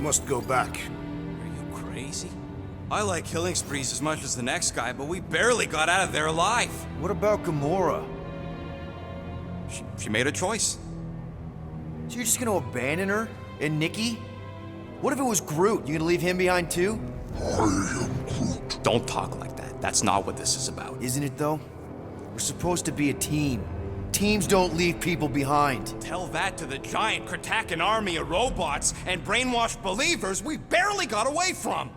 must go back. Are you crazy? I like killing sprees as much as the next guy, but we barely got out of there alive. What about Gamora? She made a choice. So you're just gonna abandon her? And Nikki? What if it was Groot? You gonna leave him behind too? Don't talk like that. That's not what this is about. Isn't it though? We're supposed to be a team. Teams don't leave people behind. Tell that to the giant Kratakan army of robots and brainwashed believers we barely got away from.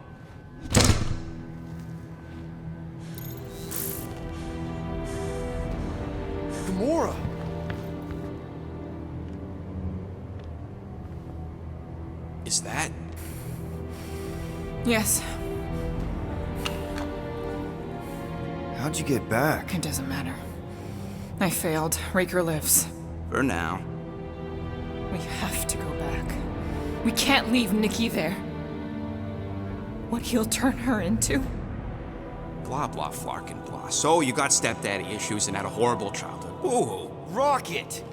Gamora! Is that? Yes, How'd you get back? it doesn't matter. I failed. Raker lives. For now. We have to go back. We can't leave Nikki there. What he'll turn her into? Blah, blah, flarkin' blah. So you got stepdaddy issues and had a horrible childhood. Woo-hoo. Rocket!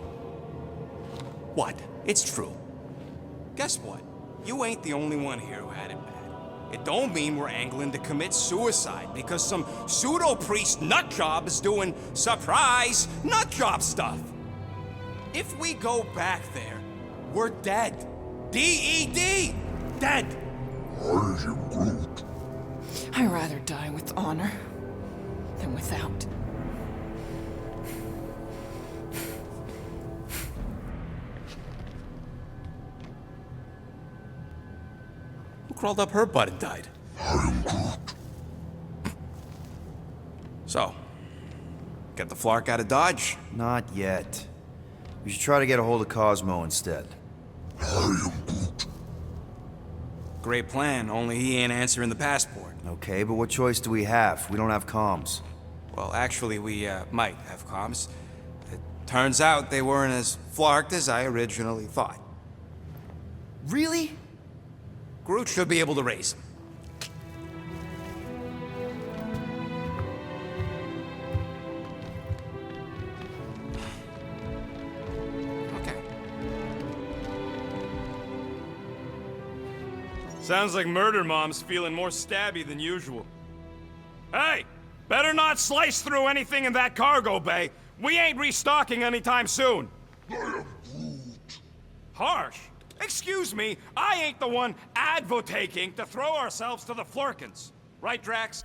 What? It's true. Guess what? You ain't the only one here who had it bad. It don't mean we're angling to commit suicide because some pseudo-priest nutjob is doing surprise nutjob stuff. If we go back there, we're dead. D-E-D! Dead! I'd rather die with honor than without. Who crawled up her butt and died? So, get the Flark out of Dodge? Not yet. We should try to get a hold of Cosmo instead. Great plan, only he ain't answering the passport. Okay, but what choice do we have? We don't have comms. Well, actually, we might have comms. It turns out they weren't as flarked as I originally thought. Really? Groot should be able to raise him. Okay. Sounds like Murder Mom's feeling more stabby than usual. Hey! Better not slice through anything in that cargo bay. We ain't restocking anytime soon. Harsh. Excuse me, I ain't the one advocating to throw ourselves to the Flurkins. Right, Drax?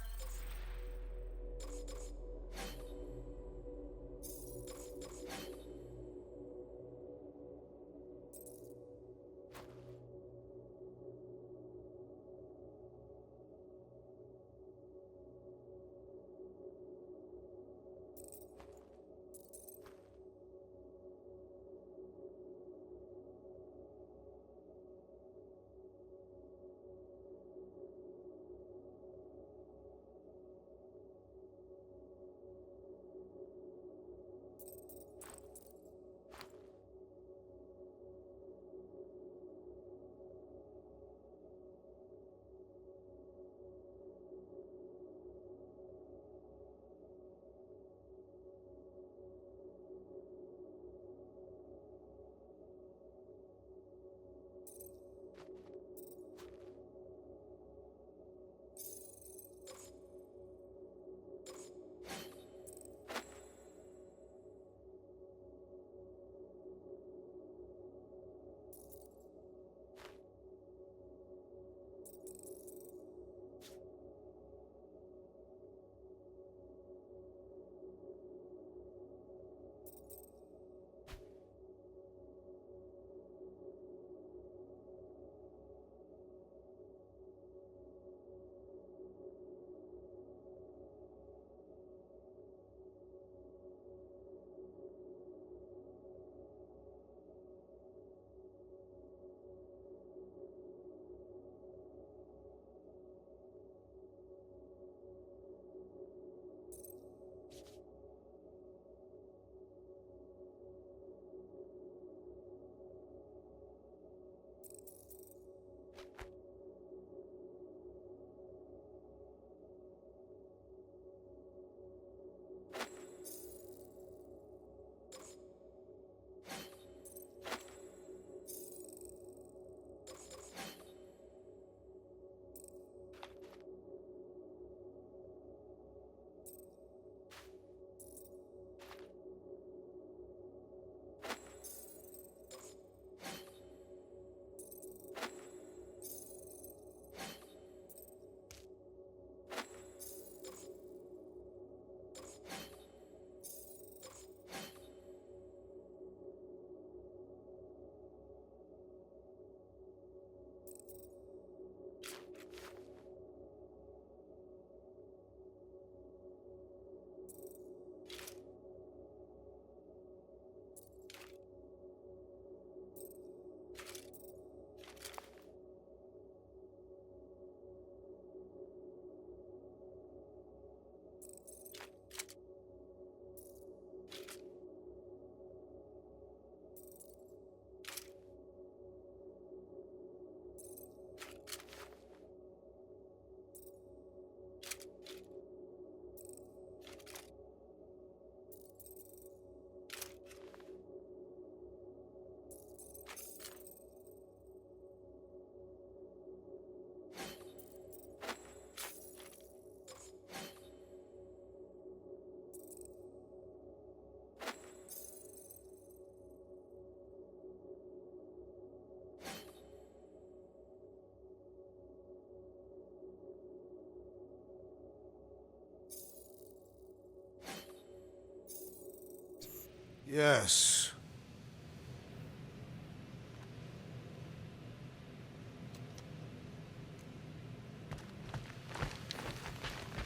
Yes.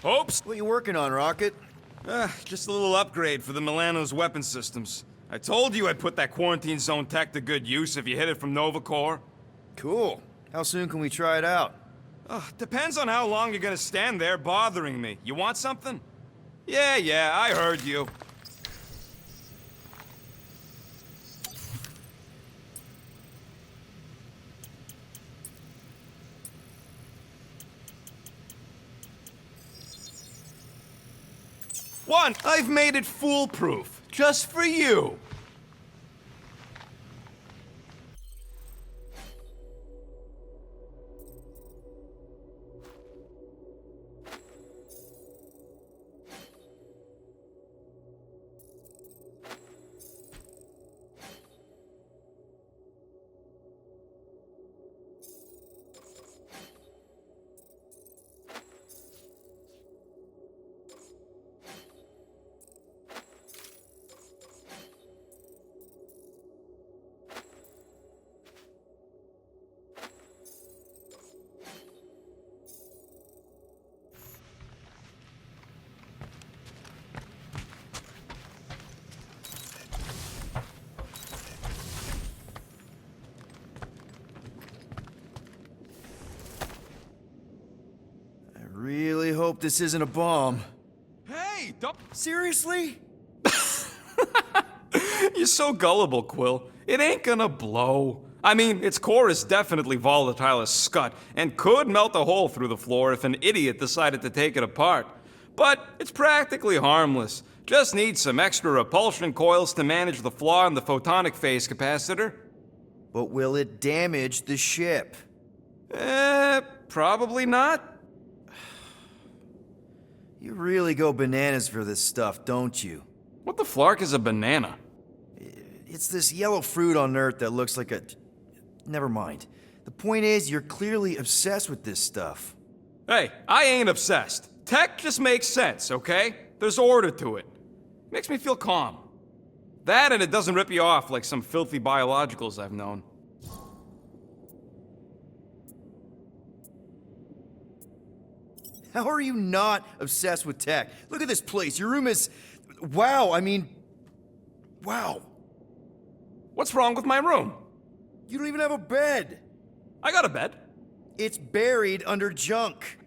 Hopes? What you working on, Rocket? Just a little upgrade for the Milano's weapon systems. I told you I'd put that quarantine zone tech to good use if you hit it from Nova Corps. Cool. How soon can we try it out? Depends on how long you're gonna stand there bothering me. You want something? Yeah, I heard you. One, I've made it foolproof, just for you. I really hope this isn't a bomb. Hey, don't... Seriously? You're so gullible, Quill. It ain't gonna blow. I mean, its core is definitely volatile as scut, and could melt a hole through the floor if an idiot decided to take it apart. But it's practically harmless. Just needs some extra repulsion coils to manage the flaw in the photonic phase capacitor. But will it damage the ship? Probably not. You really go bananas for this stuff, don't you? What the flark is a banana? It's this yellow fruit on Earth that looks like a... Never mind. The point is, you're clearly obsessed with this stuff. Hey, I ain't obsessed. Tech just makes sense, okay? There's order to it. Makes me feel calm. That and it doesn't rip you off like some filthy biologicals I've known. How are you not obsessed with tech? Look at this place. Your room is... Wow, I mean... Wow. What's wrong with my room? You don't even have a bed. I got a bed. It's buried under junk.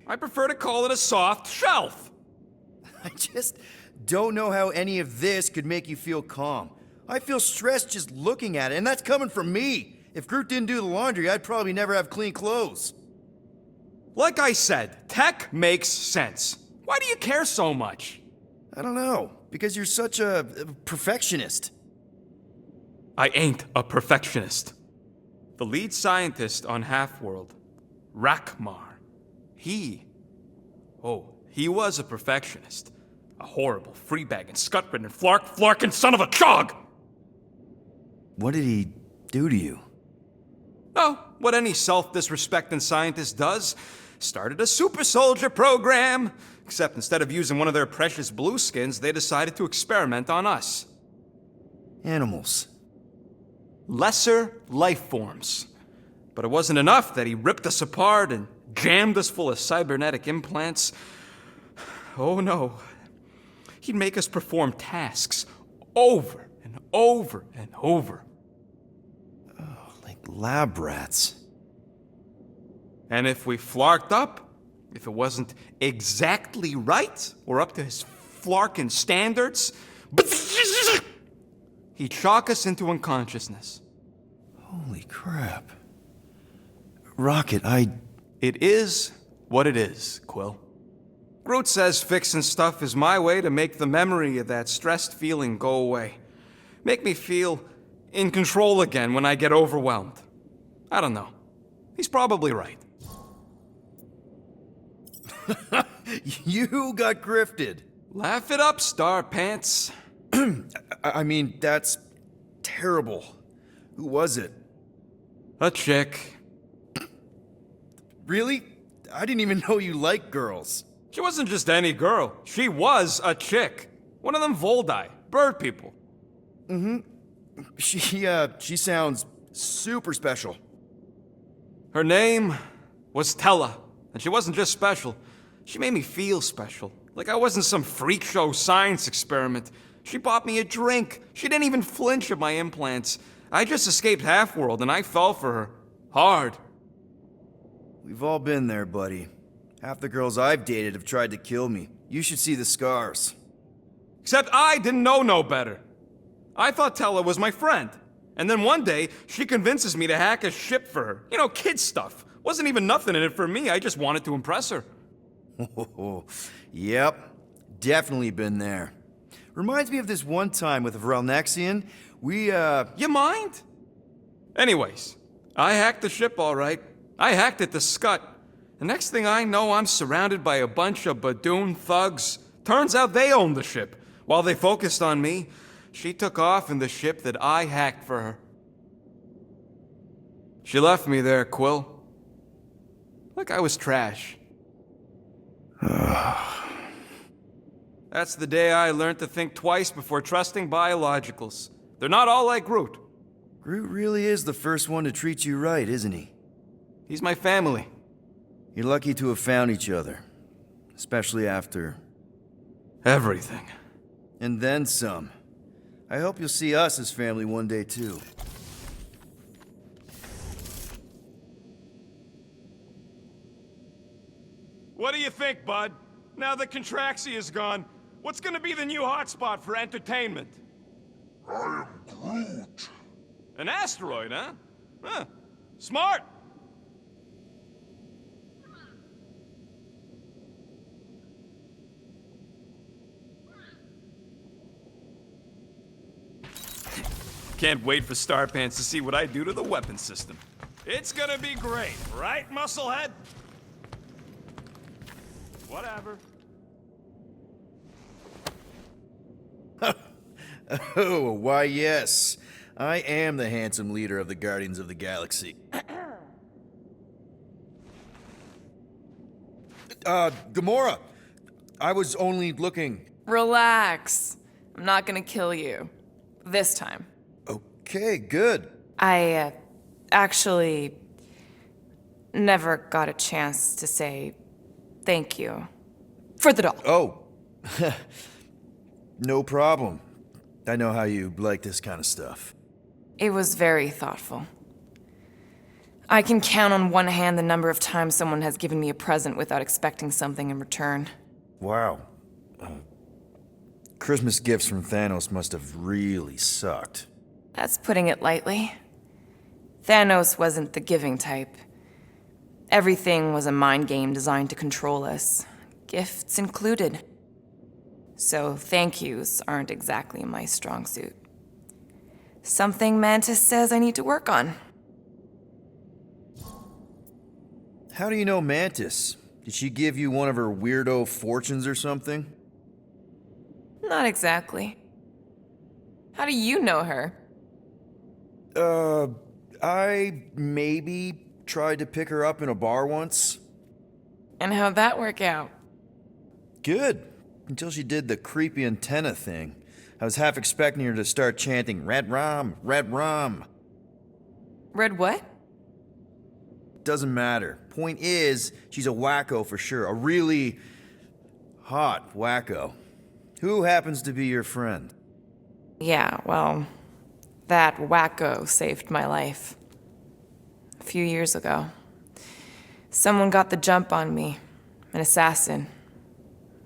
I prefer to call it a soft shelf. I just don't know how any of this could make you feel calm. I feel stressed just looking at it, and that's coming from me. If Groot didn't do the laundry, I'd probably never have clean clothes. Like I said, tech makes sense. Why do you care so much? I don't know, because you're such a perfectionist. I ain't a perfectionist. The lead scientist on Half-World, Rakmar, he was a perfectionist. A horrible, free-bagging, scut-ridden, flarking son of a chog! What did he do to you? Oh, what any self-disrespecting scientist does. Started a super soldier program. Except instead of using one of their precious blueskins, they decided to experiment on us. Animals. Lesser life forms. But it wasn't enough that he ripped us apart and jammed us full of cybernetic implants. Oh no. He'd make us perform tasks over and over and over. Like lab rats. And if we flarked up, if it wasn't exactly right or up to his flarkin' standards, he'd shock us into unconsciousness. Holy crap. Rocket, It is what it is, Quill. Groot says fixing stuff is my way to make the memory of that stressed feeling go away. Make me feel in control again when I get overwhelmed. I don't know. He's probably right. You got grifted. Laugh it up, Star Pants. I mean, that's terrible. Who was it? A chick. Really? I didn't even know you liked girls. She wasn't just any girl. She was a chick. One of them Voldi, bird people. She sounds super special. Her name was Tella, and she wasn't just special. She made me feel special, like I wasn't some freak show science experiment. She bought me a drink. She didn't even flinch at my implants. I just escaped Half-World, and I fell for her. Hard. We've all been there, buddy. Half the girls I've dated have tried to kill me. You should see the scars. Except I didn't know no better. I thought Tella was my friend. And then one day, she convinces me to hack a ship for her. You know, kid stuff. Wasn't even nothing in it for me, I just wanted to impress her. Yep, definitely been there. Reminds me of this one time with Vrelnexian. You mind? Anyways, I hacked the ship all right. I hacked it to Scut. The next thing I know, I'm surrounded by a bunch of Badoon thugs. Turns out they owned the ship. While they focused on me, she took off in the ship that I hacked for her. She left me there, Quill. Like I was trash. That's the day I learned to think twice before trusting biologicals. They're not all like Groot. Groot really is the first one to treat you right, isn't he? He's my family. You're lucky to have found each other. Especially after... Everything. And then some. I hope you'll see us as family one day, too. What do you think, bud? Now that Contraxia is gone, what's gonna be the new hotspot for entertainment? I am Groot. An asteroid, huh? Huh. Smart! Can't wait for Starpants to see what I do to the weapon system. It's gonna be great, right, Musclehead? Whatever. Oh, why yes. I am the handsome leader of the Guardians of the Galaxy. Gamora! I was only looking... Relax. I'm not gonna kill you. This time. Okay, good. I, actually never got a chance to say thank you. For the doll. Oh. No problem. I know how you like this kind of stuff. It was very thoughtful. I can count on one hand the number of times someone has given me a present without expecting something in return. Wow. Christmas gifts from Thanos must have really sucked. That's putting it lightly. Thanos wasn't the giving type. Everything was a mind game designed to control us, gifts included. So thank yous aren't exactly my strong suit. Something Mantis says I need to work on. How do you know Mantis? Did she give you one of her weirdo fortunes or something? Not exactly. How do you know her? I maybe tried to pick her up in a bar once. And how'd that work out? Good. Until she did the creepy antenna thing. I was half expecting her to start chanting, Red Rum, Red Rum. Red what? Doesn't matter. Point is, she's a wacko for sure. A really hot wacko. Who happens to be your friend? Yeah, well, that wacko saved my life. A few years ago. Someone got the jump on me. An assassin.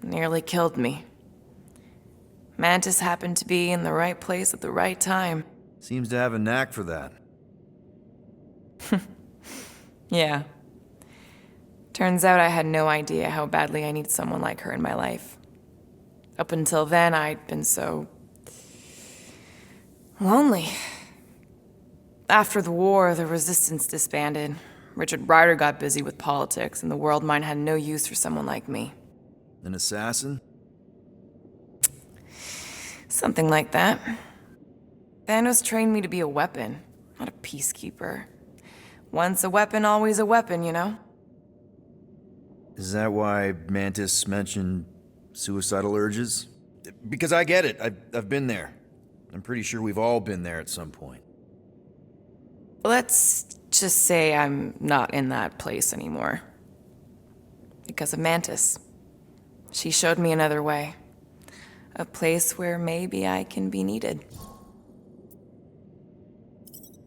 Nearly killed me. Mantis happened to be in the right place at the right time. Seems to have a knack for that. Yeah. Turns out I had no idea how badly I need someone like her in my life. Up until then, I'd been so... lonely. After the war, the Resistance disbanded. Richard Rider got busy with politics, and the Worldmind had no use for someone like me. An assassin? Something like that. Thanos trained me to be a weapon, not a peacekeeper. Once a weapon, always a weapon, you know? Is that why Mantis mentioned suicidal urges? Because I get it. I've been there. I'm pretty sure we've all been there at some point. Let's just say I'm not in that place anymore. Because of Mantis. She showed me another way. A place where maybe I can be needed.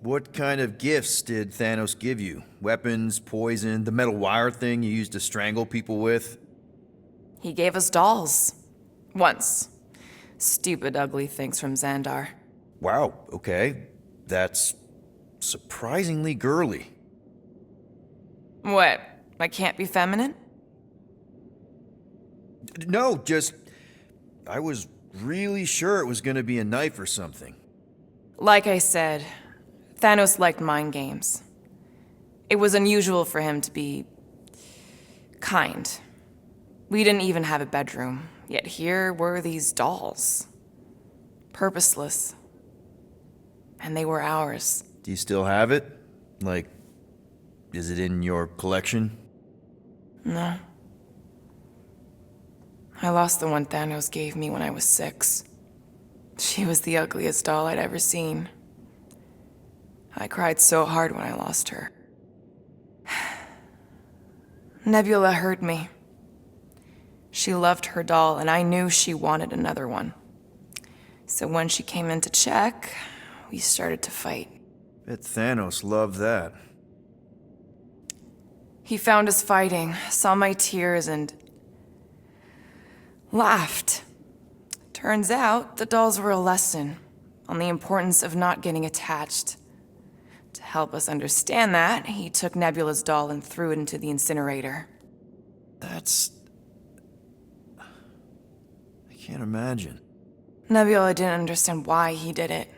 What kind of gifts did Thanos give you? Weapons, poison, the metal wire thing you used to strangle people with? He gave us dolls. Once. Stupid, ugly things from Xandar. Wow, okay. That's surprisingly girly. What? I can't be feminine? No, just... I was really sure it was gonna be a knife or something. Like I said, Thanos liked mind games. It was unusual for him to be kind. We didn't even have a bedroom, yet here were these dolls. Purposeless. And they were ours. Do you still have it? Like, is it in your collection? No. I lost the one Thanos gave me when I was 6. She was the ugliest doll I'd ever seen. I cried so hard when I lost her. Nebula hurt me. She loved her doll, and I knew she wanted another one. So when she came in to check, we started to fight. Bet Thanos loved that. He found us fighting, saw my tears, and laughed. Turns out, the dolls were a lesson on the importance of not getting attached. To help us understand that, he took Nebula's doll and threw it into the incinerator. That's... I can't imagine. Nebula didn't understand why he did it,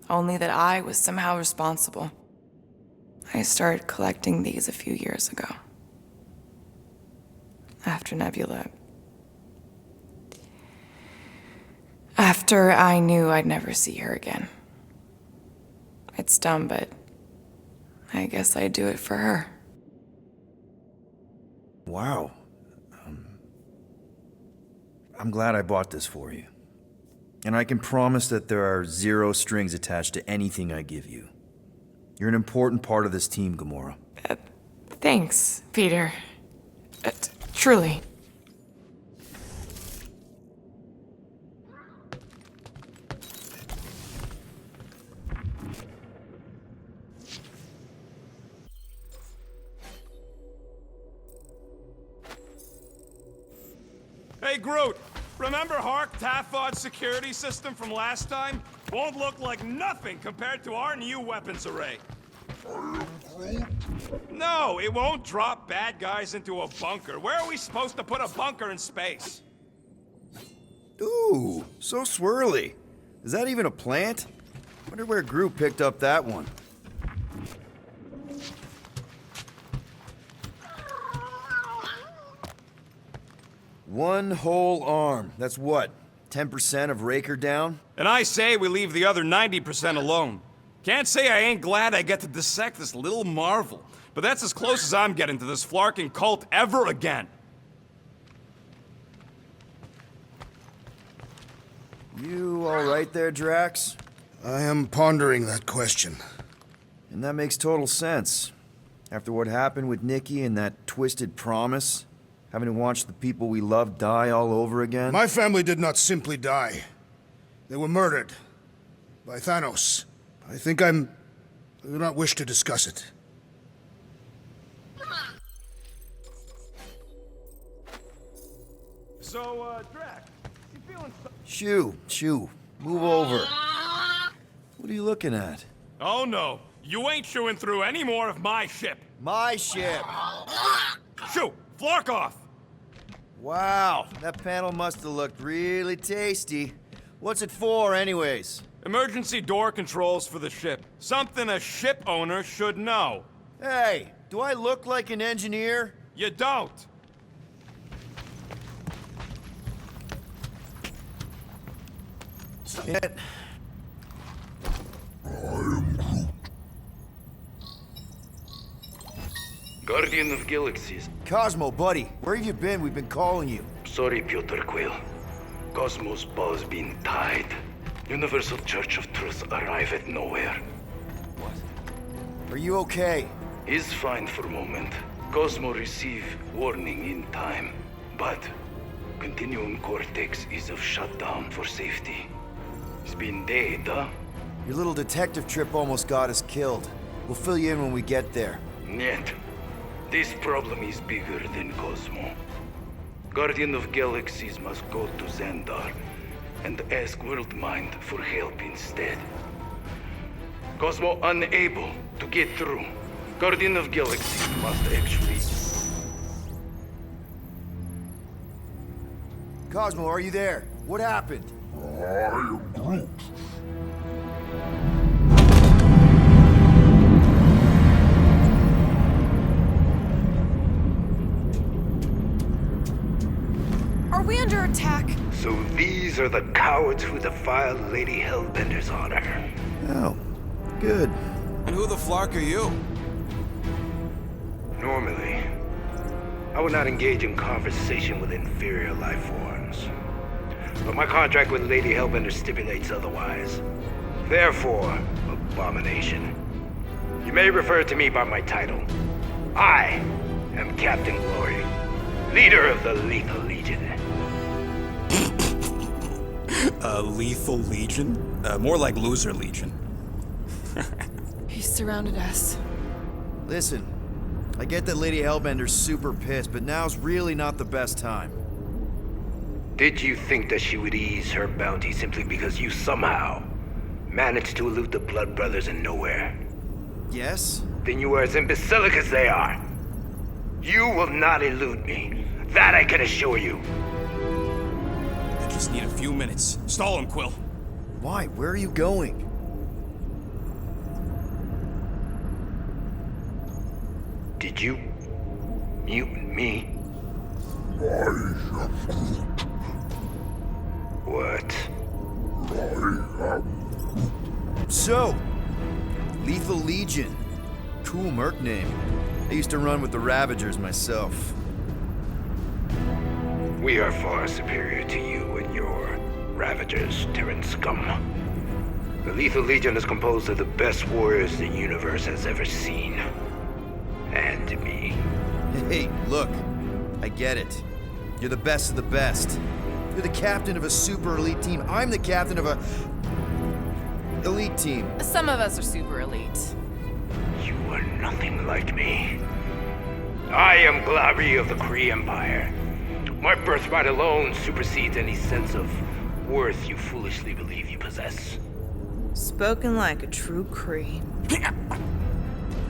only that I was somehow responsible. I started collecting these a few years ago. After Nebula. After I knew I'd never see her again. It's dumb, but I guess I'd do it for her. Wow. I'm glad I bought this for you. And I can promise that there are 0 strings attached to anything I give you. You're an important part of this team, Gamora. Thanks, Peter. Truly. Hey, Groot! Remember Hark Tafod's security system from last time? Won't look like nothing compared to our new weapons array. No, it won't drop bad guys into a bunker. Where are we supposed to put a bunker in space? Ooh, so swirly. Is that even a plant? Wonder where Groot picked up that one. One whole arm. That's what? 10% of Raker down? And I say we leave the other 90% alone. Can't say I ain't glad I get to dissect this little marvel, but that's as close as I'm getting to this flarking cult ever again. You all right there, Drax? I am pondering that question. And that makes total sense. After what happened with Nikki and that twisted promise, having to watch the people we love die all over again. My family did not simply die. They were murdered by Thanos. I do not wish to discuss it. So, Drax, you feeling Shoo, move over. What are you looking at? Oh no, you ain't chewing through any more of my ship. My ship! Shoo, flark off! Wow, that panel must have looked really tasty. What's it for, anyways? Emergency door controls for the ship. Something a ship owner should know. Hey, do I look like an engineer? You don't. It... Guardian of Galaxies. Cosmo, buddy, where have you been? We've been calling you. Sorry, Peter Quill. Cosmos ball's been tied. Universal Church of Truth arrive at nowhere. Are you okay? He's fine for a moment. Cosmo receive warning in time. But Continuum Cortex is of shutdown for safety. It's been dead, huh? Your little detective trip almost got us killed. We'll fill you in when we get there. Niet. This problem is bigger than Cosmo. Guardian of Galaxies must go to Xandar and ask Worldmind for help instead. Cosmo unable to get through. Guardian of Galaxies must actually... Cosmo, are you there? What happened? Are we under attack? So these are the cowards who defiled Lady Hellbender's honor. Oh, good. And who the flark are you? Normally, I would not engage in conversation with inferior life forms. But my contract with Lady Hellbender stipulates otherwise. Therefore, abomination. You may refer to me by my title. I am Captain Glory, leader of the Lethal Legion. Lethal Legion? More like Loser Legion. He surrounded us. Listen, I get that Lady Hellbender's super pissed, but now's really not the best time. Did you think that she would ease her bounty simply because you somehow managed to elude the Blood Brothers in nowhere? Yes? Then you are as imbecilic as they are. You will not elude me. That I can assure you. I just need a few minutes. Stall him, Quill. Why? Where are you going? Did you mute me? What? So, Lethal Legion. Cool merc name. I used to run with the Ravagers myself. We are far superior to you and your Ravagers, Terran scum. The Lethal Legion is composed of the best warriors the universe has ever seen. And me. Hey, look. I get it. You're the best of the best. You're the captain of a super elite team. I'm the captain of a... elite team. Some of us are super elite. You are nothing like me. I am Glari of the Kree Empire. My birthright alone supersedes any sense of worth you foolishly believe you possess. Spoken like a true Kree.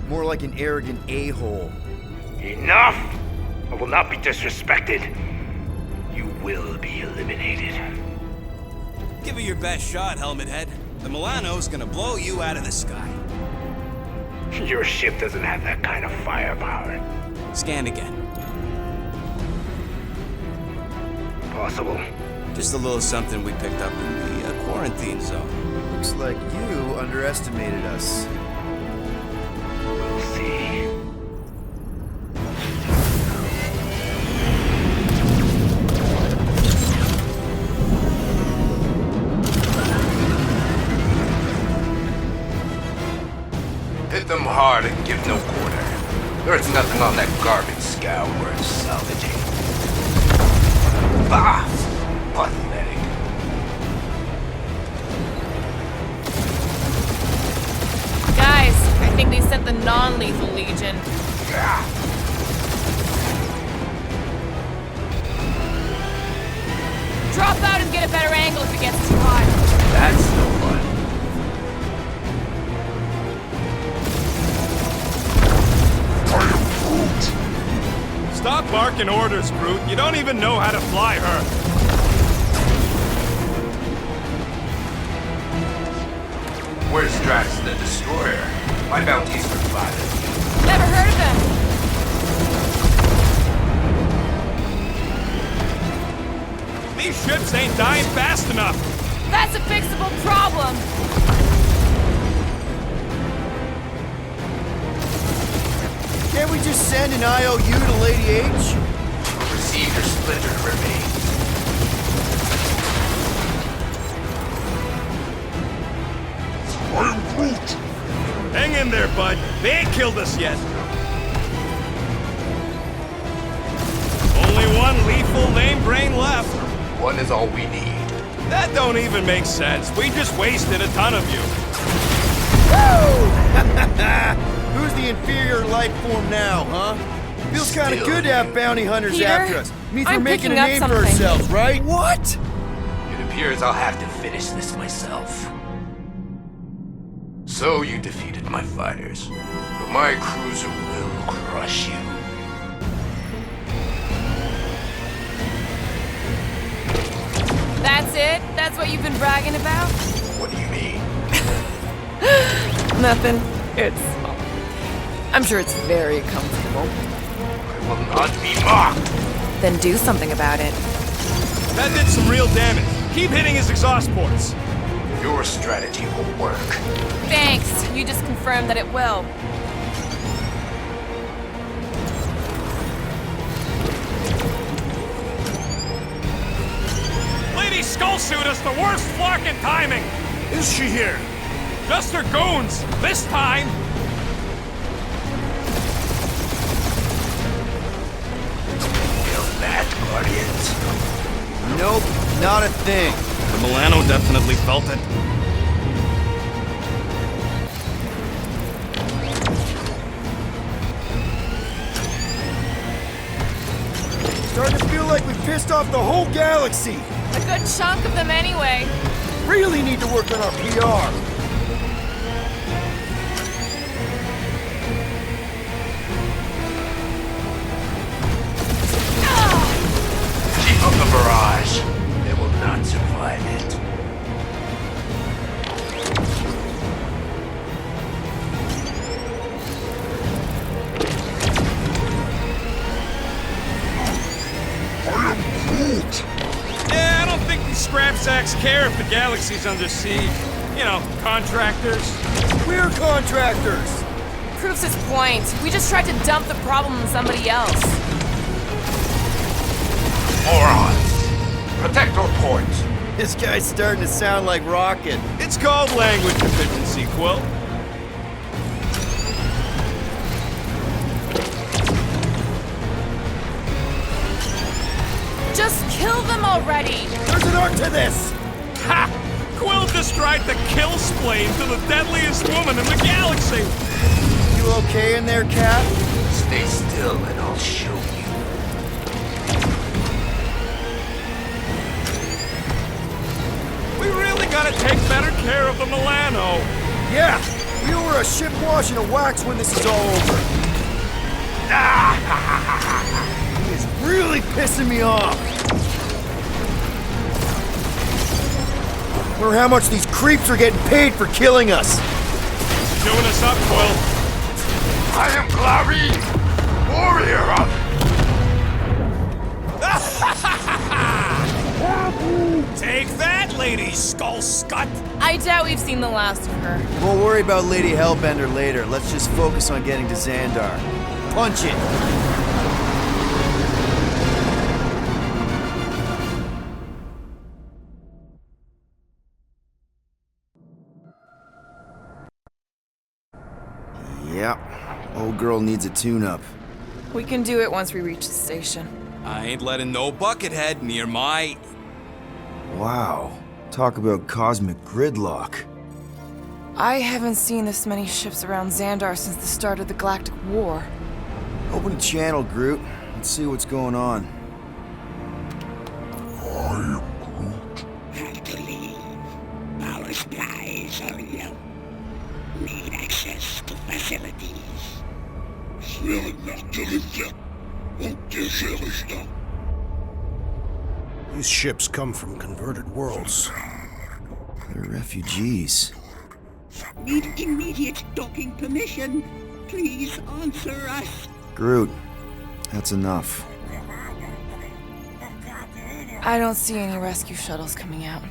More like an arrogant a-hole. Enough! I will not be disrespected. You will be eliminated. Give it your best shot, Helmet Head. The Milano's gonna blow you out of the sky. Your ship doesn't have that kind of firepower. Scan again. Possible. Just a little something we picked up in the quarantine zone. Looks like you underestimated us. We'll see. Hit them hard and give no quarter. There's nothing on that garbage scow worth salvaging. Bah! Pathetic. Guys, I think they sent the non-lethal Legion. Ah. Drop out and get a better angle if it gets too hot. That's no fun. Stop barking orders, Brute. You don't even know how to fly her. Where's Drax the Destroyer? My bounty's for five. Never heard of them. These ships ain't dying fast enough. That's a fixable problem. Can't we just send an IOU to Lady H? Receive your splintered remains. Hang in there, bud. They ain't killed us yet. Only one lethal lame brain left. One is all we need. That don't even make sense. We just wasted a ton of you. Who's the inferior life form now, huh? Feels kind of Still good to have bounty hunters Peter, after us. Means we're I'm making a picking up name for something. ourselves, right? What? It appears I'll have to finish this myself. So you defeated my fighters, but my cruiser will crush you. That's it? That's what you've been bragging about? What do you mean? Nothing. I'm sure it's very comfortable. I will not be mocked. Then do something about it. That did some real damage. Keep hitting his exhaust ports. Your strategy will work. Thanks. You just confirmed that it will. Lady Skullsuit has the worst fucking timing. Is she here? Just her goons. This time. Feel that, Guardians? Nope, not a thing. The Milano definitely felt it. Starting to feel like we pissed off the whole galaxy. A good chunk of them anyway. Really need to work on our PR. Keep up the barrage. They will not survive it. Yeah, I don't think these scrap sacks care if the galaxy's under siege. You know, contractors. We're contractors. Proves his point. We just tried to dump the problem on somebody else. Morons! Protect our ports. This guy's starting to sound like Rocket. It's called language efficiency, Quill. Just kill them already! There's an art to this. Ha! Quill just tried to kill Splain to the deadliest woman in the galaxy! You okay in there, Cap? Stay still and I'll show you. We really gotta take better care of the Milano. Yeah. We owe her a ship wash and a wax when this is all over. He is really pissing me off. Wonder how much these creeps are getting paid for killing us. Doing us up, Quill. I am Clary, warrior of... Take that, Lady Skull Scut! I doubt we've seen the last of her. We'll worry about Lady Hellbender later. Let's just focus on getting to Xandar. Punch it! Yep. Old girl needs a tune-up. We can do it once we reach the station. I ain't letting no buckethead near my... Wow. Talk about cosmic gridlock. I haven't seen this many ships around Xandar since the start of the Galactic War. Open a channel, Groot. Let's see what's going on. Have to leave. Power supplies are low. Need access to facilities. These ships come from converted worlds. They're refugees. Need immediate docking permission. Please answer us. Groot, that's enough. I don't see any rescue shuttles coming out.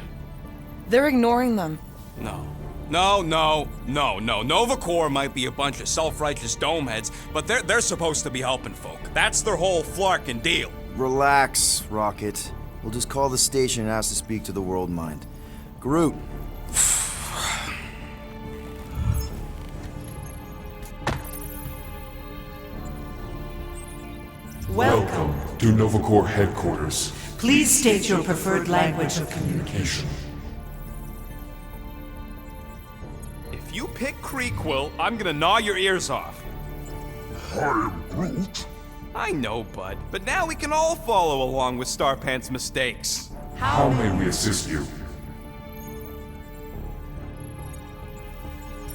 They're ignoring them. No. Nova Corps might be a bunch of self-righteous domeheads, but they're supposed to be helping folk. That's their whole flarkin' deal. Relax, Rocket. We'll just call the station and ask to speak to the Worldmind. Groot. Welcome to Novacore headquarters. Please state your preferred language of communication. If you pick Creekwill, I'm gonna gnaw your ears off. I am Groot. I know, bud, but now we can all follow along with Starpant's mistakes. How may we assist you?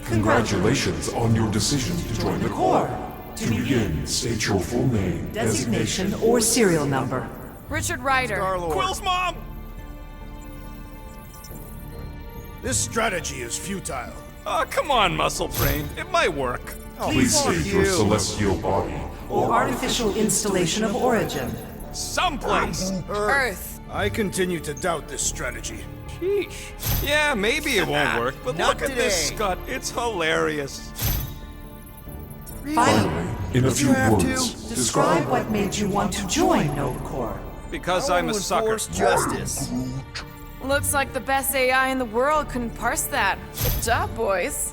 Congratulations on your decision to join the Corps. To begin, state your full name, Designation or serial number. Richard Ryder. Quill's mom! This strategy is futile. Oh, come on, Muscle Brain. It might work. Please state your celestial body. Or artificial installation of origin. Someplace! Earth. I continue to doubt this strategy. Sheesh. Yeah, maybe it won't work, but Not look at this, today. Scott. It's hilarious. Finally, in a few have to? words, Describe what made you want to join Novacore. Because I I'm a wanna sucker. enforce justice. Looks like the best AI in the world couldn't parse that. Good job, boys.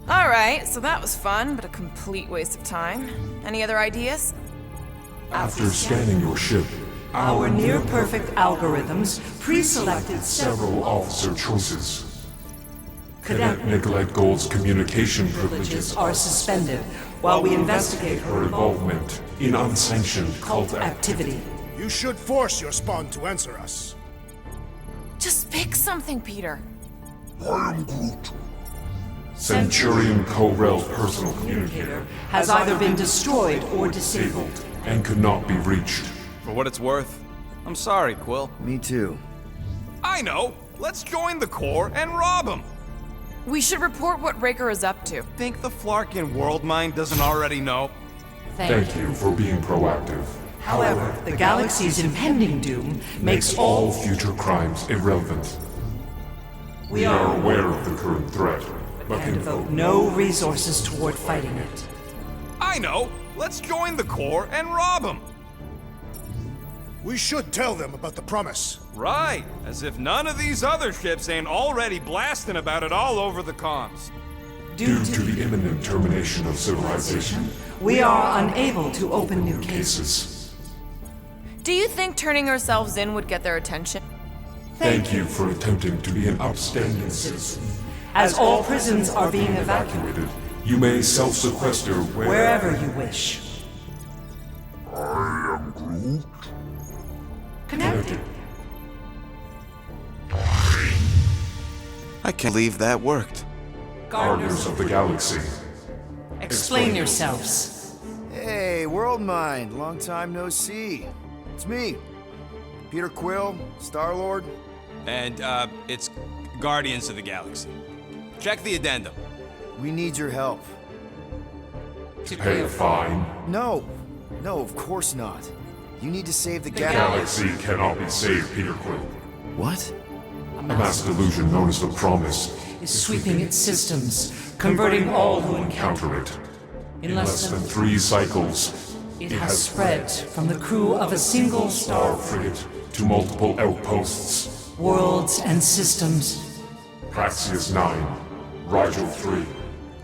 Alright, so that was fun, but a complete waste of time. Any other ideas? after scanning your ship, Our near-perfect algorithms pre-selected several officer choices. Cadet Nicolette Gold's communication privileges are suspended while we investigate her involvement in unsanctioned cult activity. You should force your spawn to answer us. Just pick something, Peter. Centurion Co-Rel's personal communicator Has either been destroyed or disabled. and could not be reached. For what it's worth, I'm sorry, Quill. Me too. I know. Let's join the Corps and rob him. We should report what Raker is up to. Think the Flarkin Worldmind doesn't already know? Thank you for being proactive. However, the galaxy's impending doom makes All future crimes irrelevant. we We are are aware of the current threat, but and can devote no resources toward fighting it. I know. Let's join the Corps and rob him. We should tell them about the promise. Right. As if none of these other ships ain't already blasting about it all over the comms. due to the imminent termination of civilization We are unable to open new cases. cases. Do you think turning ourselves in would get their attention? Thank you for attempting to be an upstanding citizen. As all prisons are being evacuated Evacuated, you may self-sequester wherever you wish. Connected. I can't believe that worked. Guardians of the Galaxy. Explain yourselves. Hey, Worldmind, long time no see. It's me, Peter Quill, Star-Lord. And, it's Guardians of the Galaxy. Check the addendum. We need your help. Pay a fine. No, of course not. You need to save the galaxy. Galaxy cannot be saved, Peter Quill. What? A mass delusion known as the Promise Is sweeping its systems, converting all who encounter. counter it. In In less than 3 cycles, it has spread from the crew of a single star star, frigate to multiple outposts. worlds and systems. Praxius 9, Rigel 3.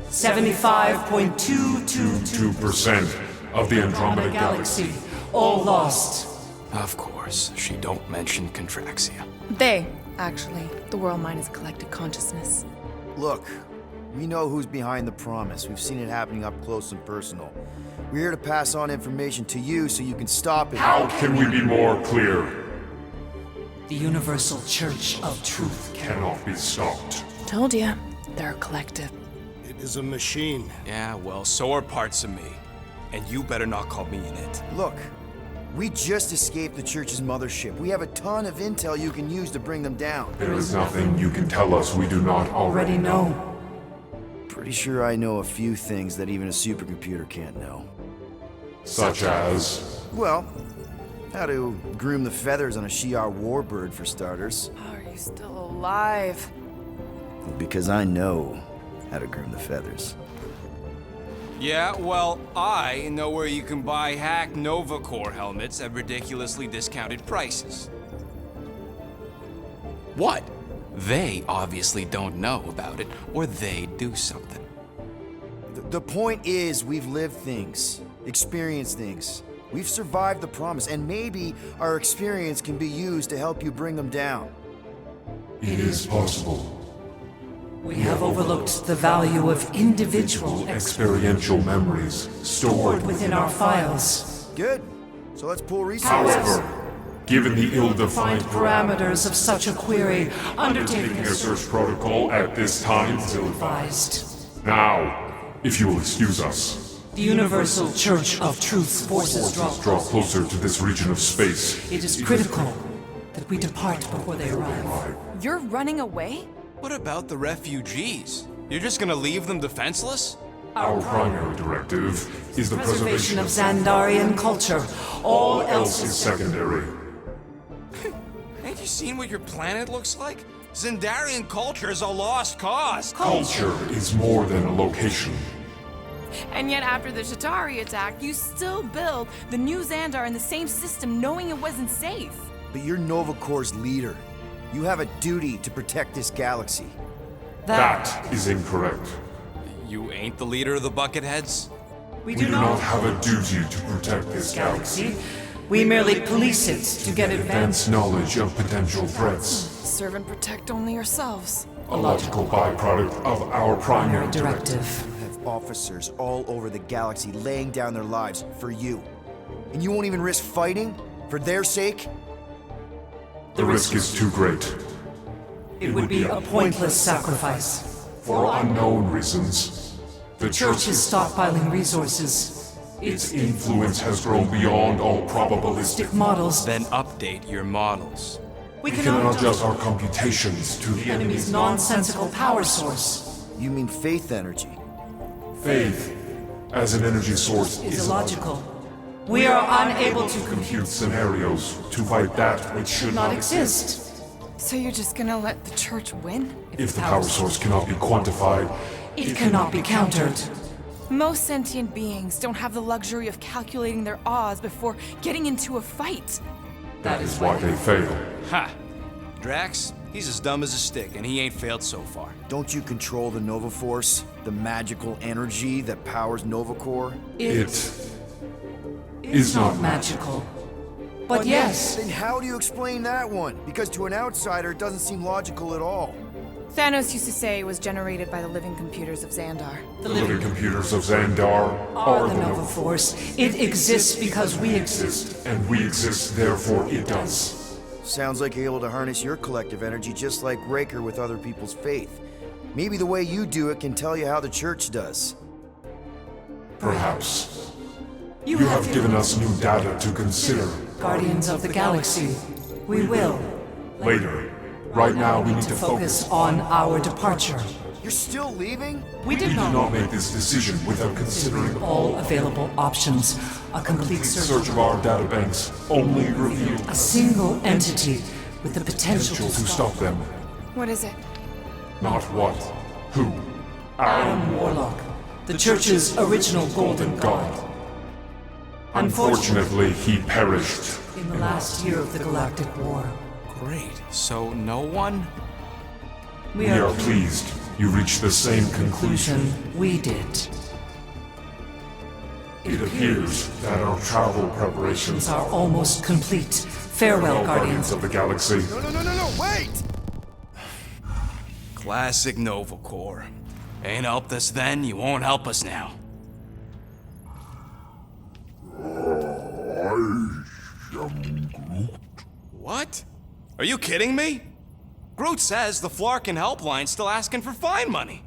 75.222 2% of the Andromeda Galaxy. galaxy, all lost. Of course, she don't mention Contraxia. They, actually. The Worldmind is collective consciousness. Look, we know who's behind the promise. We've seen it happening up close and personal. We're here to pass on information to you so you can stop it. How can we be more clear? The Universal Church of Truth. Cannot be stopped. Told ya, they're a collective. It is a machine. Yeah, well, so are parts of me. And you better not call me in it. Look, we just escaped the church's mothership. We have a ton of intel you can use to bring them down. There is nothing you can tell us we do not Already already know. Pretty sure I know a few things that even a supercomputer can't know. Such as... Well, how to groom the feathers on a Shi'ar warbird, for starters. How are you still alive? Because I know how to groom the feathers. Yeah, well, I know where you can buy hacked Novacore helmets at ridiculously discounted prices. What? They obviously don't know about it, or they'd do something. The point is, we've lived things, experienced things. We've survived the promise, and maybe our experience can be used to help you bring them down. It is possible. We have overlooked the value of individual Experiential memories stored within our files. Good. So let's pull resources. However, given the ill-defined Parameters of such a query, undertaking a search protocol at this time is advised. Now, if you will excuse us, The Universal Church of Truth's forces draw closer to this region of space. It is critical that we depart before they arrive. You're running away? What about the refugees? You're just gonna leave them defenseless? Our primary directive is the Preservation of Xandarian culture. All else is secondary. Ain't you seen what your planet looks like? Xandarian culture is a lost cause. Culture is more than a location. And yet after the Shatari attack, you still build the new Xandar in the same system knowing it wasn't safe. But you're Nova Corps' leader. You have a duty to protect this galaxy. That is incorrect. You ain't the leader of the Bucketheads? We We do not have a duty to protect this galaxy. We merely police it to get Advance knowledge of potential threats. Serve and protect only yourselves. A logical byproduct of our primary directive. directive. You have officers all over the galaxy laying down their lives for you. And you won't even risk fighting? For their sake? The risk is too great. It would be a pointless sacrifice. For unknown reasons, the Church is stockpiling resources. Its influence has grown beyond all probabilistic. Models. Then update your models. We We cannot cannot adjust our computations to the enemy's nonsensical power source. You mean faith energy? Faith as an energy source Is illogical. We are unable to compute scenarios to fight that which should not exist. So you're just gonna let the church win? If the power source cannot be quantified, It cannot be countered. Most sentient beings don't have the luxury of calculating their odds before getting into a fight. that is why they fail. Ha! Drax, he's as dumb as a stick, and he ain't failed so far. Don't you control the Nova Force? The magical energy that powers Nova Corps? It is not magical. But yes, Then how do you explain that one? Because to an outsider, it doesn't seem logical at all. Thanos used to say it was generated by the living computers of Xandar. the living living computers of Xandar are the Nova Force. It exists because we exist. and we exist, therefore it does. Sounds like you're able to harness your collective energy just like Raker with other people's faith. Maybe the way you do it can tell you how the church does. Perhaps. You have given us new data to consider. Guardians of the Galaxy. We will. Later. Right now, we need to Focus on our departure. You're still leaving? We We did did not not make this decision without considering all available options. A complete the search. search of our databanks only revealed A single entity with the potential potential to to stop them. What is it? Not what, who. Adam Warlock, the Church's original Golden God. Unfortunately, he perished. In the last year of the Galactic War, Great. So no one? we We are are pleased you reached the same conclusion. conclusion we did. It appears that our travel preparations Are almost complete. Farewell, Guardians. of the Galaxy. No, wait! Classic Nova Corps. Ain't helped us then, you won't help us now. What? Are you kidding me? Groot says the Flarkin helpline's still asking for fine money.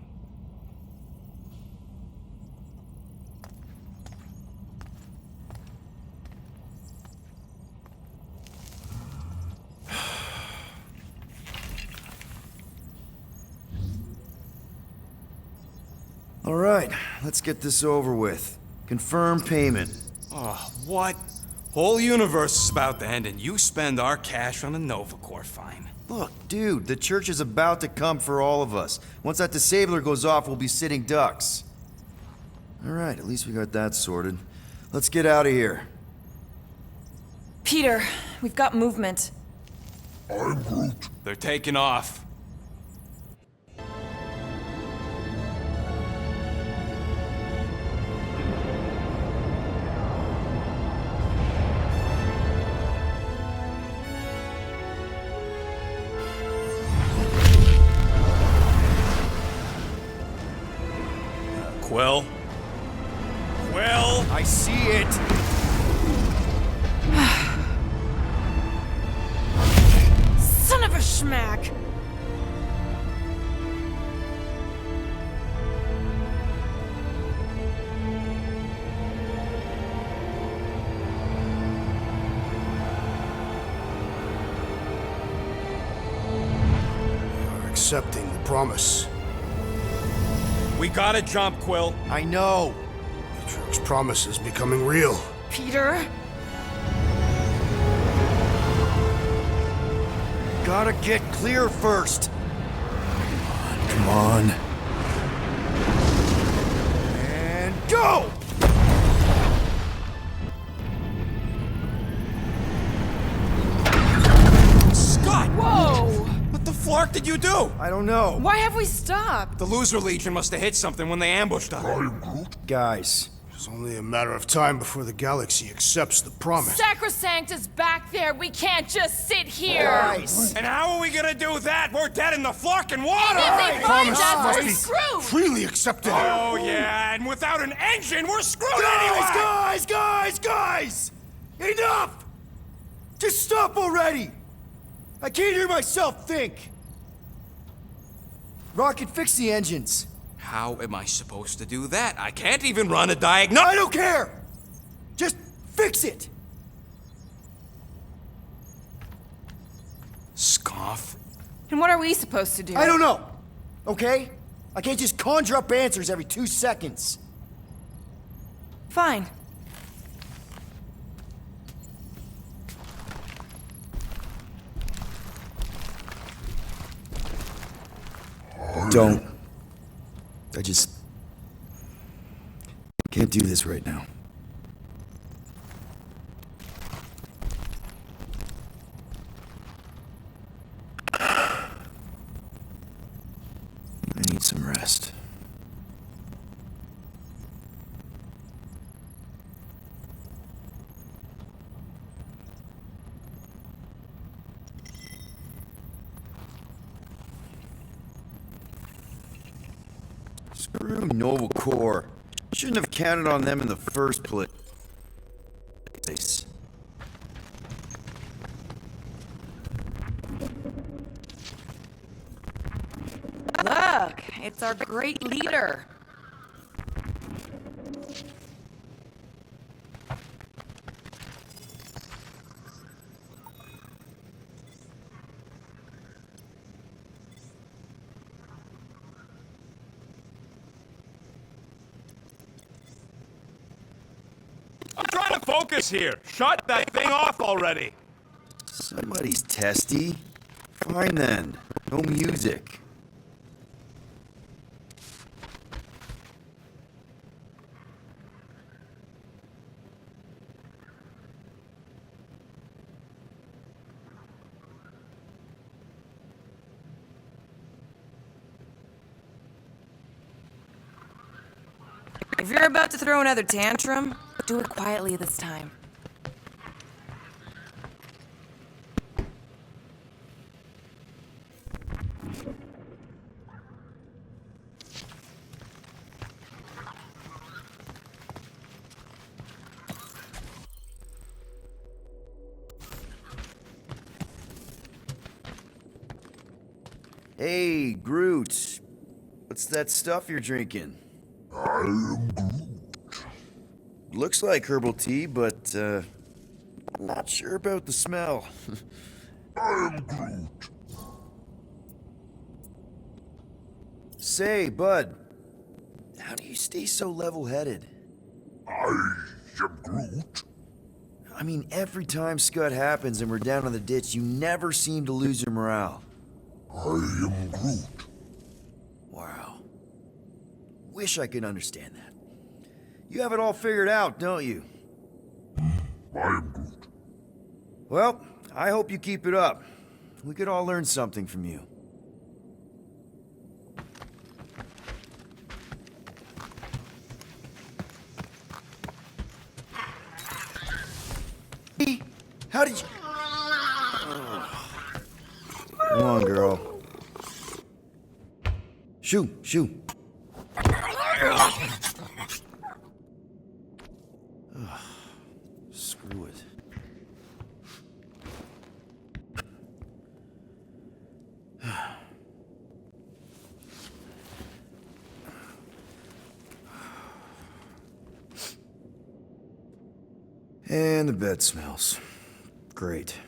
All right, let's get this over with. Confirm payment. Oh, what? Whole universe is about to end and you spend our cash on a Nova Corps fine. Look, dude, the church is about to come for all of us. Once that disabler goes off, we'll be sitting ducks. All right, at least we got that sorted. Let's get out of here. Peter, we've got movement. They're taking off. Quill? Quill? I see it! Son of a schmack! You're accepting the promise. We gotta jump, Quill. I know! Matriarch's promise is becoming real. Peter? Gotta get clear first! Come on. And go! Scott! Whoa! What the flark did you do? I don't know. Why have we stopped? The Loser Legion must have hit something when they ambushed us. Guys, It's only a matter of time before the galaxy accepts the promise. Sacrosanct is back there. We can't just sit here. guys! And how are we gonna do that? We're dead in the flarkin' water! If they find Promise us, must we're be screwed. freely accepted. Oh, yeah, and without an engine, we're screwed Guys! Enough! Just stop already! I can't hear myself think! Rocket, fix the engines. How am I supposed to do that? I can't even run a diagnose. I don't care! Just fix it! Scoff. And what are we supposed to do? I don't know, okay? I can't just conjure up answers every 2 seconds. Fine. Don't. I just can't do this right now. I need some rest. Screw Noble Corps. Shouldn't have counted on them in the first place. Look, it's our great leader. I'm trying to focus here. Shut that thing off already. Somebody's testy. Fine then. No music. If you're about to throw another tantrum, do it quietly this time. Hey, Groot. What's that stuff you're drinking? I am Groot. Looks like herbal tea, but, I'm not sure about the smell. I am Groot. Say, bud, how do you stay so level-headed? I am Groot. I mean, every time Scud happens and we're down in the ditch, you never seem to lose your morale. I am Groot. Wow. Wish I could understand that. You have it all figured out, don't you? I am Groot. Well, I hope you keep it up. We could all learn something from you. How did you... Come on, girl. Shoo, shoo. Screw it. And the bed smells. Great.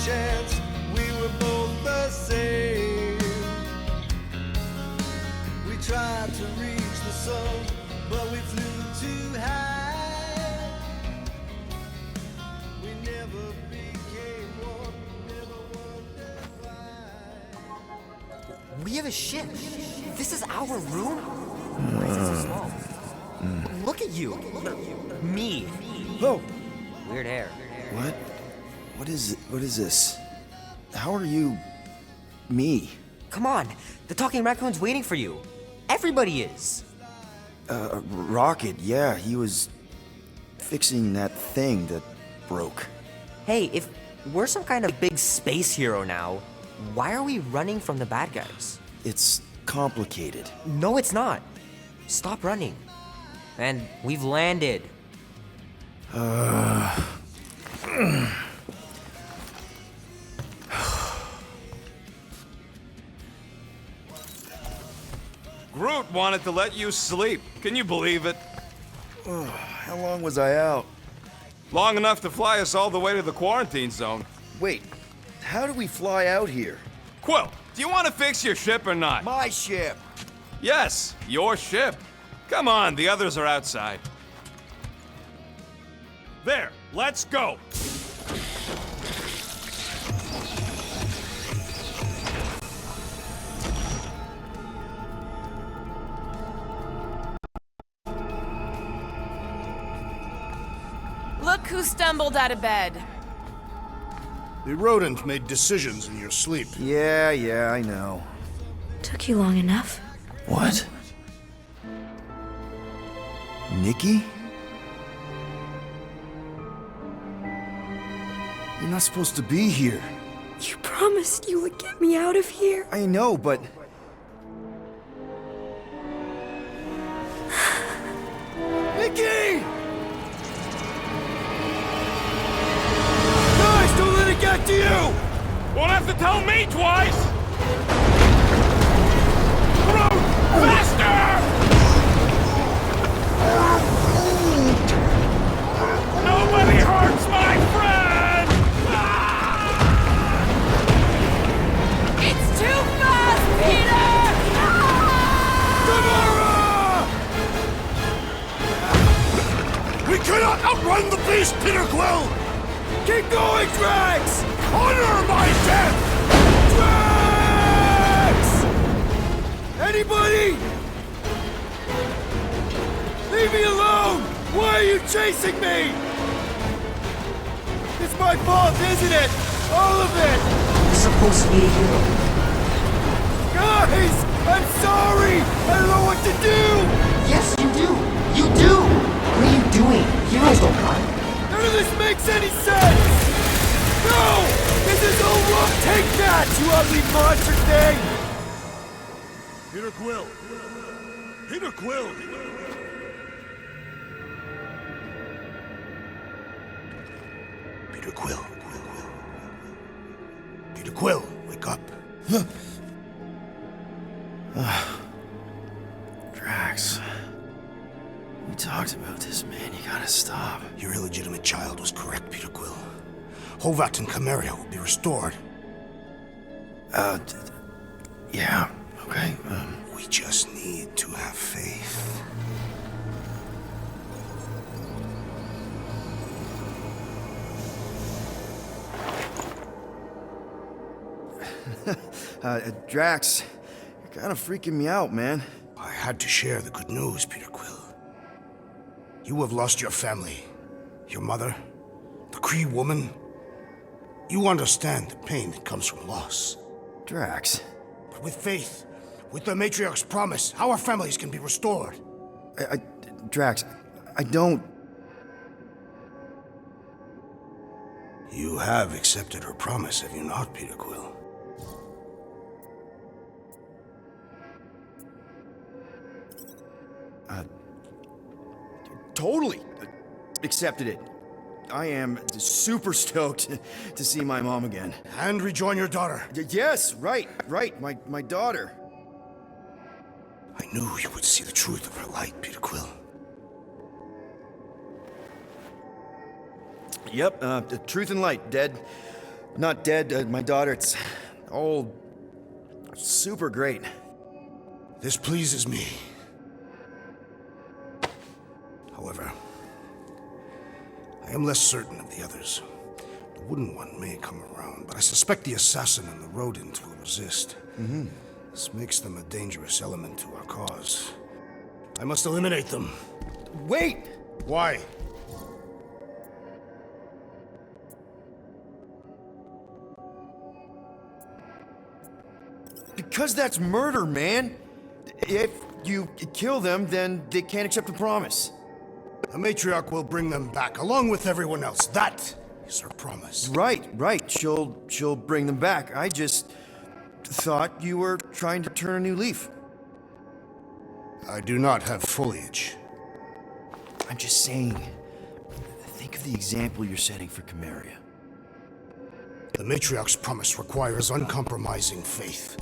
chance we were both the same. We tried to reach the sun, but we flew too high. We never became one, never wondered why. We have a ship. This is our room? Why is it so small? Look at you. Me. Oh. Weird hair. What? What is this? How are you... me? Come on. The talking raccoon's waiting for you. Everybody is. Rocket, yeah, he was fixing that thing that broke. Hey, if we're some kind of big space hero now, why are we running from the bad guys? It's complicated. No, it's not. Stop running. And we've landed. Groot wanted to let you sleep. Can you believe it? How long was I out? Long enough to fly us all the way to the quarantine zone. Wait, how do we fly out here? Quill, do you want to fix your ship or not? My ship! Yes, your ship. Come on, the others are outside. There, let's go. Look who stumbled out of bed. The rodent made decisions in your sleep. Yeah, I know. Took you long enough. What? Nikki? You're not supposed to be here. You promised you would get me out of here. I know, but... Nikki! Guys, don't let it get to you! Won't have to tell me twice! Groot, faster! Nobody hurts my friend! It's too fast, Peter! We cannot outrun the beast, Peter Quill! Keep going, Drax! Honor my death! Drax! Anybody? Leave me alone! Why are you chasing me? It's my fault, isn't it? All of it! You're supposed to be a hero. Guys! I'm sorry! I don't know what to do! Yes, you do! You do! What are you doing? Heroes don't run. None of this makes any sense! No! This is all wrong! Take that, you ugly monster thing! Peter Quill! Peter Quill! Peter Quill. Peter Quill, wake up. Drax. We talked about this, man. You gotta stop. Your illegitimate child was correct, Peter Quill. Hovat and Chimeria will be restored. Yeah, okay. We just need to have faith. Drax, you're kind of freaking me out, man. I had to share the good news, Peter Quill. You have lost your family, your mother, the Kree woman. You understand the pain that comes from loss. Drax. But with faith, with the Matriarch's promise, our families can be restored. Drax, I don't... You have accepted her promise, have you not, Peter Quill? Totally accepted it. I am super stoked to see my mom again. And rejoin your daughter. Yes, right. My daughter. I knew you would see the truth of her light, Peter Quill. Yep, the truth and light, dead. Not dead, my daughter, it's all super great. This pleases me. However, I am less certain of the others. The wooden one may come around, but I suspect the assassin and the rodent will resist. This makes them a dangerous element to our cause. I must eliminate them. Wait! Why? Because that's murder, man. If you kill them, then they can't accept the promise. The Matriarch will bring them back, along with everyone else. That is her promise. Right. She'll bring them back. I just thought you were trying to turn a new leaf. I do not have foliage. I'm just saying, think of the example you're setting for Chimeria. The Matriarch's promise requires uncompromising faith.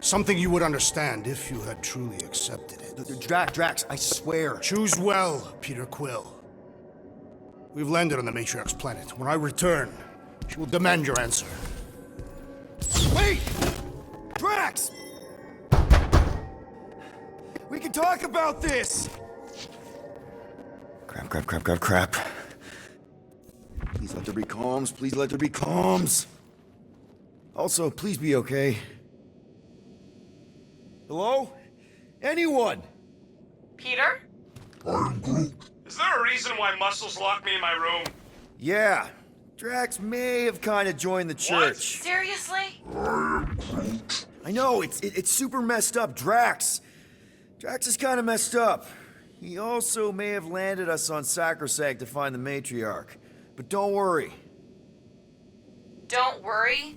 Something you would understand if you had truly accepted it. Drax, I swear. Choose well, Peter Quill. We've landed on the Matriarch's planet. When I return, she will demand your answer. Wait! Drax! We can talk about this! Crap. Please let there be calms. Please let there be calms. Also, please be okay. Hello? Anyone? Peter? Is there a reason why Muscles locked me in my room? Yeah. Drax may have kind of joined the church. Seriously? I know, it's super messed up, Drax. Drax is kind of messed up. He also may have landed us on Sacrosanct to find the Matriarch. But don't worry. Don't worry?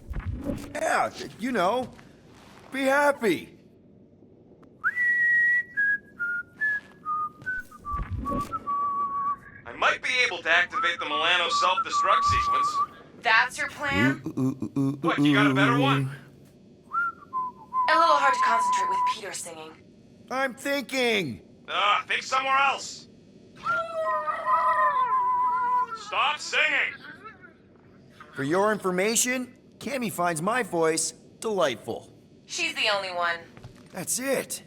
Yeah, you know, be happy. I might be able to activate the Milano self-destruct sequence. That's your plan? What, you got a better one? A little hard to concentrate with Peter singing. I'm thinking. Think somewhere else. Stop singing! For your information, Cammy finds my voice delightful. She's the only one. That's it.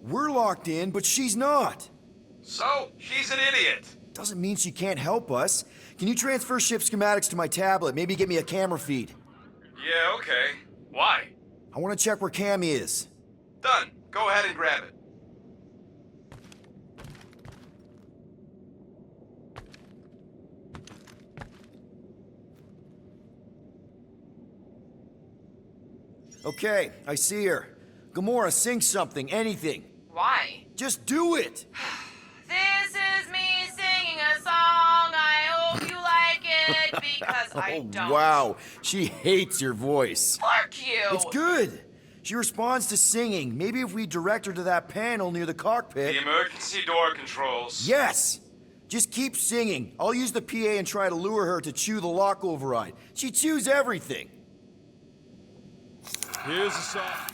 We're locked in, but she's not. So, she's an idiot. Doesn't mean she can't help us. Can you transfer ship schematics to my tablet? Maybe get me a camera feed. Yeah, okay. Why? I want to check where Cammy is. Done. Go ahead and grab it. Okay, I see her. Gamora, sing something, anything. Why? Just do it! This is me singing a song. I hope you like it because I don't. Wow, she hates your voice. Fuck you! It's good. She responds to singing. Maybe if we direct her to that panel near the cockpit. The emergency door controls. Yes! Just keep singing. I'll use the PA and try to lure her to chew the lock override. She chews everything. Here's the song.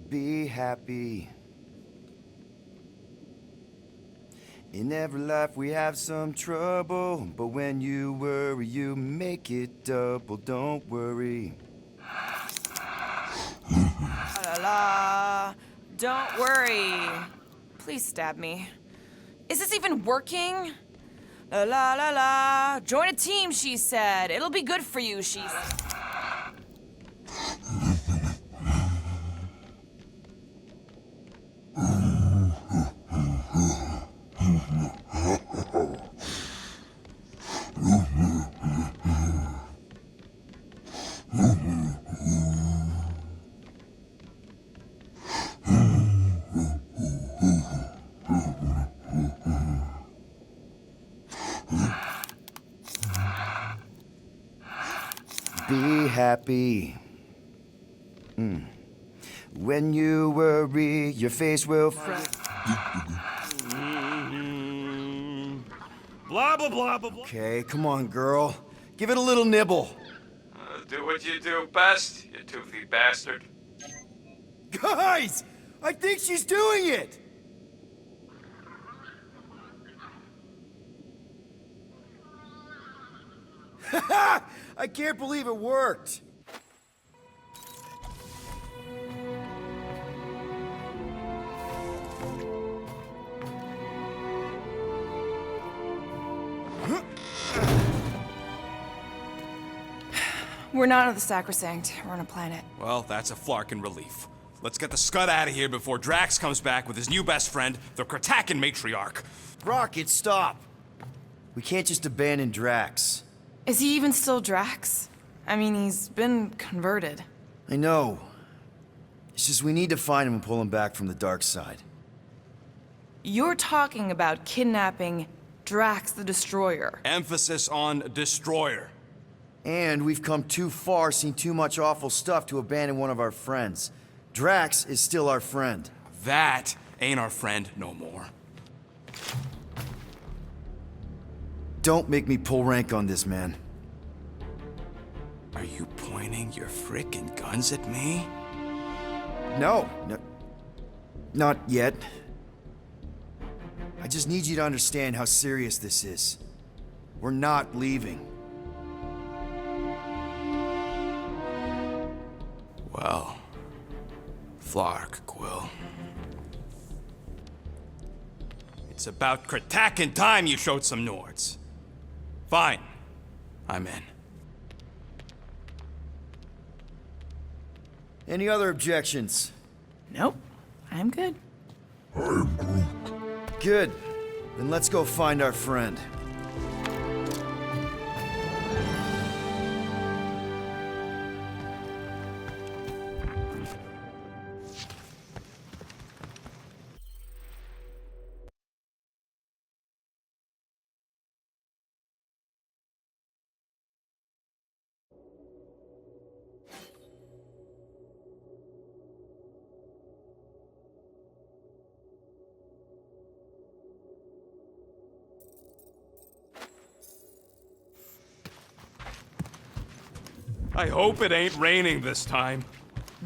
Be happy. In every life we have some trouble, but when you worry, you make it double. Don't worry. La la la. Don't worry. Please stab me. Is this even working? La la la la. Join a team, she said. It'll be good for you, she said. Be happy. When you worry, your face will frown. Blah, blah, blah, blah, blah. Okay, come on, girl. Give it a little nibble. Do what you do best, you toothy bastard. Guys! I think she's doing it! I can't believe it worked! We're not on the Sacrosanct. We're on a planet. Well, that's a flarkin' relief. Let's get the scud out of here before Drax comes back with his new best friend, the Kratakan matriarch. Rocket, stop! We can't just abandon Drax. Is he even still Drax? I mean, he's been converted. I know. It's just we need to find him and pull him back from the dark side. You're talking about kidnapping Drax the Destroyer. Emphasis on destroyer. And we've come too far, seen too much awful stuff to abandon one of our friends. Drax is still our friend. That ain't our friend no more. Don't make me pull rank on this, man. Are you pointing your frickin' guns at me? No, not yet. I just need you to understand how serious this is. We're not leaving. Well, Flark, Quill. It's about Kratakan time you showed some Nords. Fine. I'm in. Any other objections? Nope. I'm good. Good. Then let's go find our friend. I hope it ain't raining this time.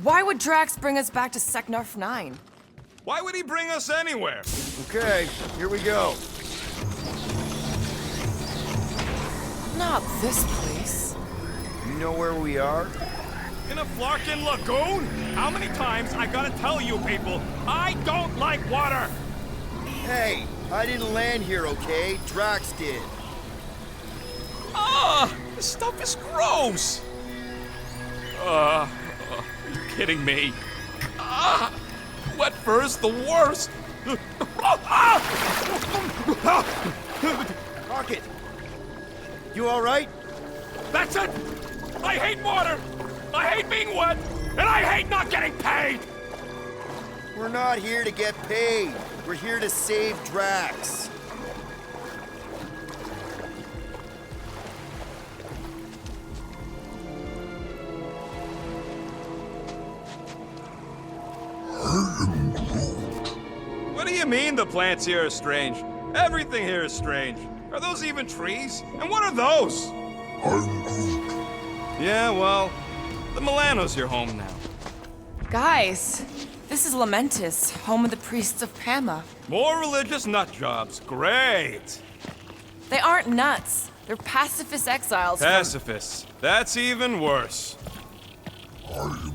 Why would Drax bring us back to Seknarf 9? Why would he bring us anywhere? Okay, here we go. Not this place. You know where we are? In a Flarkin lagoon? How many times I gotta tell you people, I don't like water! Hey, I didn't land here, okay? Drax did. Ah! This stuff is gross! Are you kidding me? Wet fur's the worst! Rocket! You alright? That's it! I hate water! I hate being wet! And I hate not getting paid! We're not here to get paid. We're here to save Drax. What do you mean the plants here are strange? Everything here is strange. Are those even trees? And what are those? I'm Groot. Yeah, well, the Milano's your home now. Guys, this is Lamentus, home of the priests of Pama. More religious nut jobs. Great! They aren't nuts. They're pacifist exiles from- Pacifists. That's even worse. I am Groot.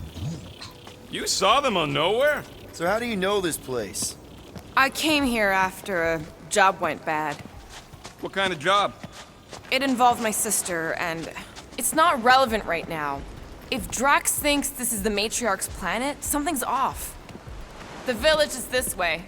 You saw them on Nowhere? So how do you know this place? I came here after a job went bad. What kind of job? It involved my sister, and it's not relevant right now. If Drax thinks this is the Matriarch's planet, something's off. The village is this way.